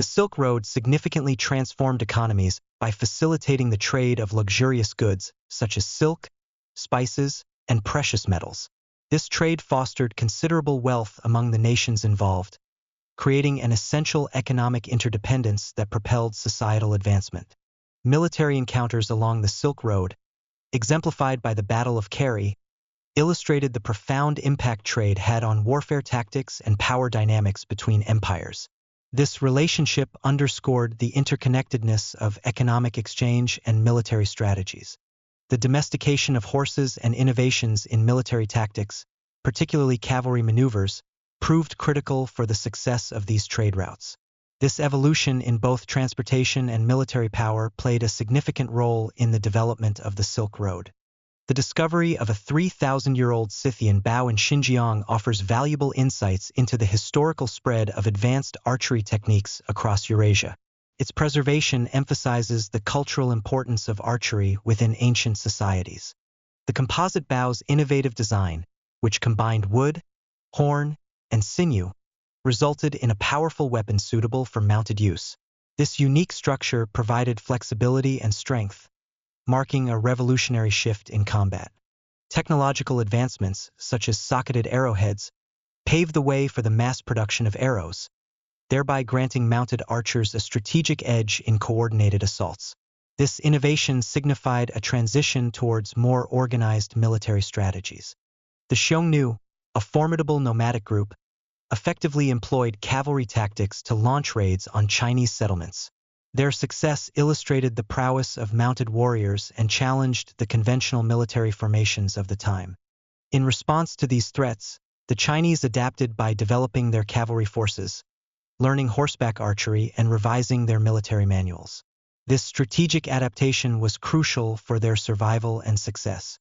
The Silk Road significantly transformed economies by facilitating the trade of luxurious goods such as silk, spices, and precious metals. This trade fostered considerable wealth among the nations involved, creating an essential economic interdependence that propelled societal advancement. Military encounters along the Silk Road, exemplified by the Battle of Kerry, illustrated the profound impact trade had on warfare tactics and power dynamics between empires. This relationship underscored the interconnectedness of economic exchange and military strategies. The domestication of horses and innovations in military tactics, particularly cavalry maneuvers, proved critical for the success of these trade routes. This evolution in both transportation and military power played a significant role in the development of the Silk Road. The discovery of a 3,000-year-old Scythian bow in Xinjiang offers valuable insights into the historical spread of advanced archery techniques across Eurasia. Its preservation emphasizes the cultural importance of archery within ancient societies. The composite bow's innovative design, which combined wood, horn, and sinew, resulted in a powerful weapon suitable for mounted use. This unique structure provided flexibility and strength, marking a revolutionary shift in combat. Technological advancements, such as socketed arrowheads, paved the way for the mass production of arrows, thereby granting mounted archers a strategic edge in coordinated assaults. This innovation signified a transition towards more organized military strategies. The Xiongnu, a formidable nomadic group, effectively employed cavalry tactics to launch raids on Chinese settlements. Their success illustrated the prowess of mounted warriors and challenged the conventional military formations of the time. In response to these threats, the Chinese adapted by developing their cavalry forces, learning horseback archery, and revising their military manuals. This strategic adaptation was crucial for their survival and success.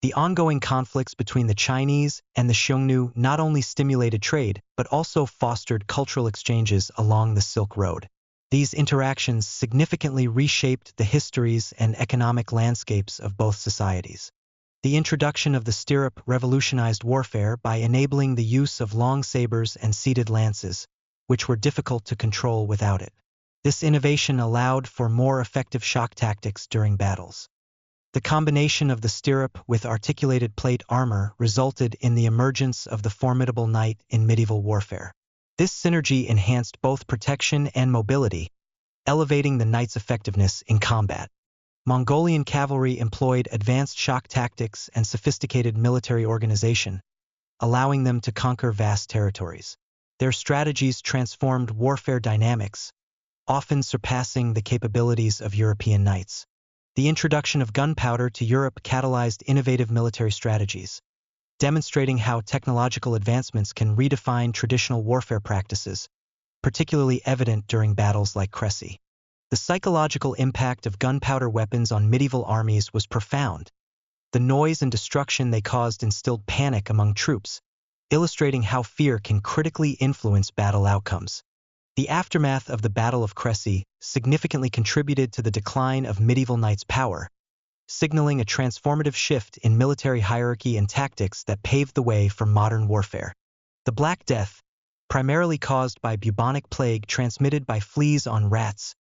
The ongoing conflicts between the Chinese and the Xiongnu not only stimulated trade, but also fostered cultural exchanges along the Silk Road. These interactions significantly reshaped the histories and economic landscapes of both societies. The introduction of the stirrup revolutionized warfare by enabling the use of long sabers and seated lances, which were difficult to control without it. This innovation allowed for more effective shock tactics during battles. The combination of the stirrup with articulated plate armor resulted in the emergence of the formidable knight in medieval warfare. This synergy enhanced both protection and mobility, elevating the knight's effectiveness in combat. Mongolian cavalry employed advanced shock tactics and sophisticated military organization, allowing them to conquer vast territories. Their strategies transformed warfare dynamics, often surpassing the capabilities of European knights. The introduction of gunpowder to Europe catalyzed innovative military strategies, demonstrating how technological advancements can redefine traditional warfare practices, particularly evident during battles like Crécy. The psychological impact of gunpowder weapons on medieval armies was profound. The noise and destruction they caused instilled panic among troops, illustrating how fear can critically influence battle outcomes. The aftermath of the Battle of Crécy significantly contributed to the decline of medieval knights' power, signaling a transformative shift in military hierarchy and tactics that paved the way for modern warfare. The Black Death, primarily caused by bubonic plague transmitted by fleas on rats,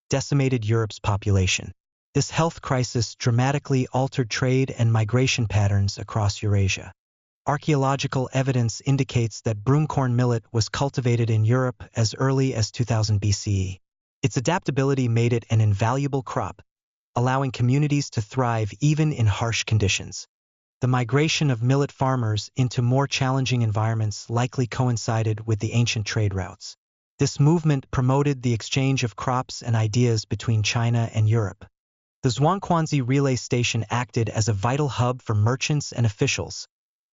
decimated Europe's population. This health crisis dramatically altered trade and migration patterns across Eurasia. Archaeological evidence indicates that broomcorn millet was cultivated in Europe as early as 2000 BCE. Its adaptability made it an invaluable crop, allowing communities to thrive even in harsh conditions. The migration of millet farmers into more challenging environments likely coincided with the ancient trade routes. This movement promoted the exchange of crops and ideas between China and Europe. The Zhuangquanzi relay station acted as a vital hub for merchants and officials,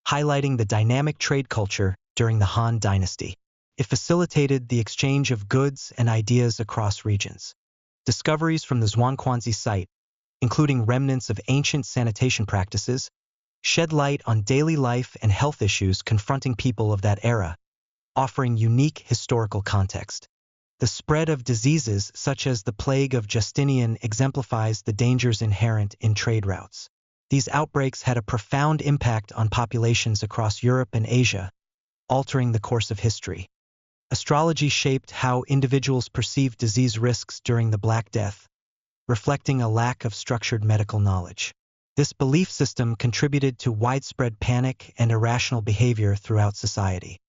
highlighting the dynamic trade culture during the Han Dynasty. It facilitated the exchange of goods and ideas across regions. Discoveries from the Zhuangquanzi site, including remnants of ancient sanitation practices, shed light on daily life and health issues confronting people of that era, offering unique historical context. The spread of diseases such as the plague of Justinian exemplifies the dangers inherent in trade routes. These outbreaks had a profound impact on populations across Europe and Asia, altering the course of history. Astrology shaped how individuals perceived disease risks during the Black Death, reflecting a lack of structured medical knowledge. This belief system contributed to widespread panic and irrational behavior throughout society.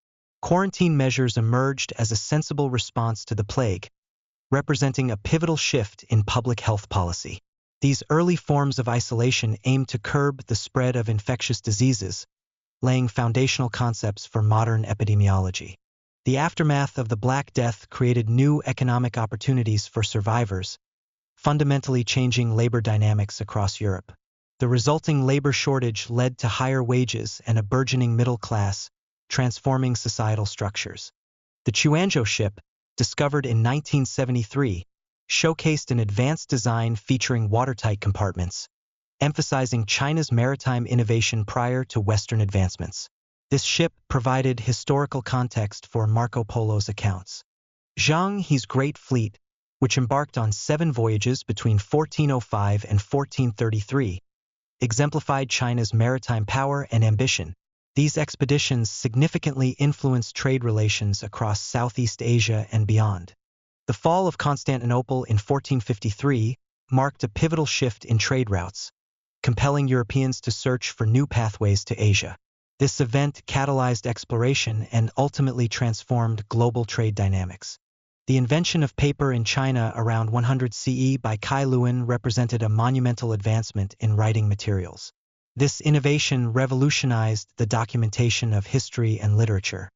Quarantine measures emerged as a sensible response to the plague, representing a pivotal shift in public health policy. These early forms of isolation aimed to curb the spread of infectious diseases, laying foundational concepts for modern epidemiology. The aftermath of the Black Death created new economic opportunities for survivors, fundamentally changing labor dynamics across Europe. The resulting labor shortage led to higher wages and a burgeoning middle class, transforming societal structures. The Chuanzhou ship, discovered in 1973, showcased an advanced design featuring watertight compartments, emphasizing China's maritime innovation prior to Western advancements. This ship provided historical context for Marco Polo's accounts. Zhang He's great fleet, which embarked on 7 voyages between 1405 and 1433, exemplified China's maritime power and ambition. These expeditions significantly influenced trade relations across Southeast Asia and beyond. The fall of Constantinople in 1453 marked a pivotal shift in trade routes, compelling Europeans to search for new pathways to Asia. This event catalyzed exploration and ultimately transformed global trade dynamics. The invention of paper in China around 100 CE by Kai Luan represented a monumental advancement in writing materials. This innovation revolutionized the documentation of history and literature.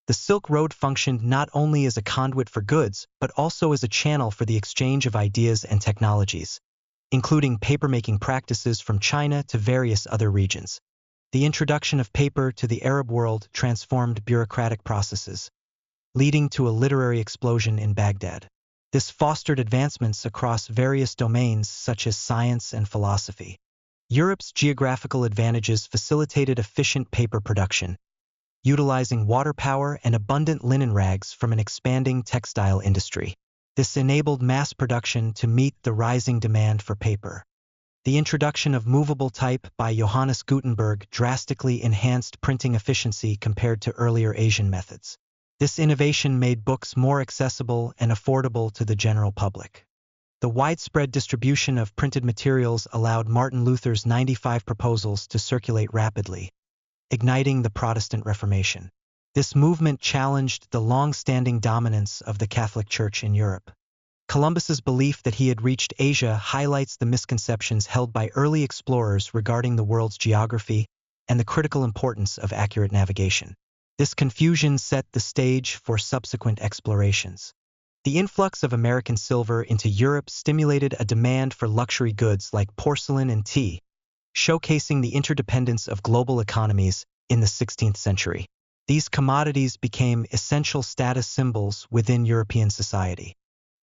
The Silk Road functioned not only as a conduit for goods, but also as a channel for the exchange of ideas and technologies, including papermaking practices from China to various other regions. The introduction of paper to the Arab world transformed bureaucratic processes, leading to a literary explosion in Baghdad. This fostered advancements across various domains such as science and philosophy. Europe's geographical advantages facilitated efficient paper production, utilizing water power and abundant linen rags from an expanding textile industry. This enabled mass production to meet the rising demand for paper. The introduction of movable type by Johannes Gutenberg drastically enhanced printing efficiency compared to earlier Asian methods. This innovation made books more accessible and affordable to the general public. The widespread distribution of printed materials allowed Martin Luther's 95 proposals to circulate rapidly, igniting the Protestant Reformation. This movement challenged the long-standing dominance of the Catholic Church in Europe. Columbus's belief that he had reached Asia highlights the misconceptions held by early explorers regarding the world's geography and the critical importance of accurate navigation. This confusion set the stage for subsequent explorations. The influx of American silver into Europe stimulated a demand for luxury goods like porcelain and tea, showcasing the interdependence of global economies in the 16th century. These commodities became essential status symbols within European society.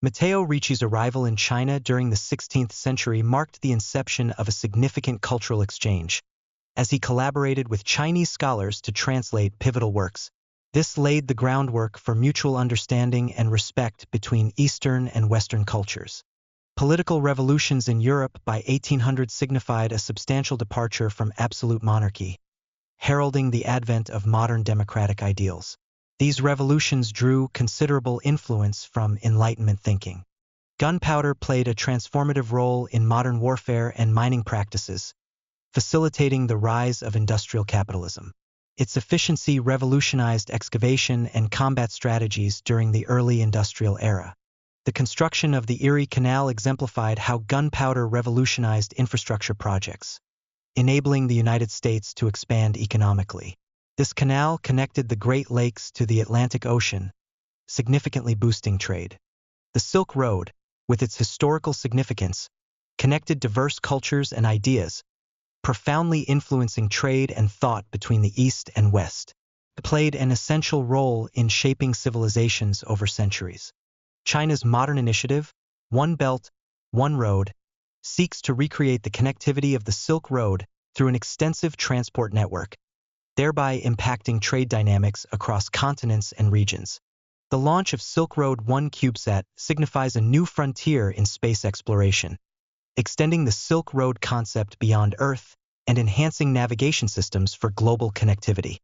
Matteo Ricci's arrival in China during the 16th century marked the inception of a significant cultural exchange, as he collaborated with Chinese scholars to translate pivotal works. This laid the groundwork for mutual understanding and respect between Eastern and Western cultures. Political revolutions in Europe by 1800 signified a substantial departure from absolute monarchy, heralding the advent of modern democratic ideals. These revolutions drew considerable influence from Enlightenment thinking. Gunpowder played a transformative role in modern warfare and mining practices, facilitating the rise of industrial capitalism. Its efficiency revolutionized excavation and combat strategies during the early industrial era. The construction of the Erie Canal exemplified how gunpowder revolutionized infrastructure projects, enabling the United States to expand economically. This canal connected the Great Lakes to the Atlantic Ocean, significantly boosting trade. The Silk Road, with its historical significance, connected diverse cultures and ideas, profoundly influencing trade and thought between the East and West. It played an essential role in shaping civilizations over centuries. China's modern initiative, One Belt, One Road, seeks to recreate the connectivity of the Silk Road through an extensive transport network, thereby impacting trade dynamics across continents and regions. The launch of Silk Road 1 CubeSat signifies a new frontier in space exploration, extending the Silk Road concept beyond Earth and enhancing navigation systems for global connectivity.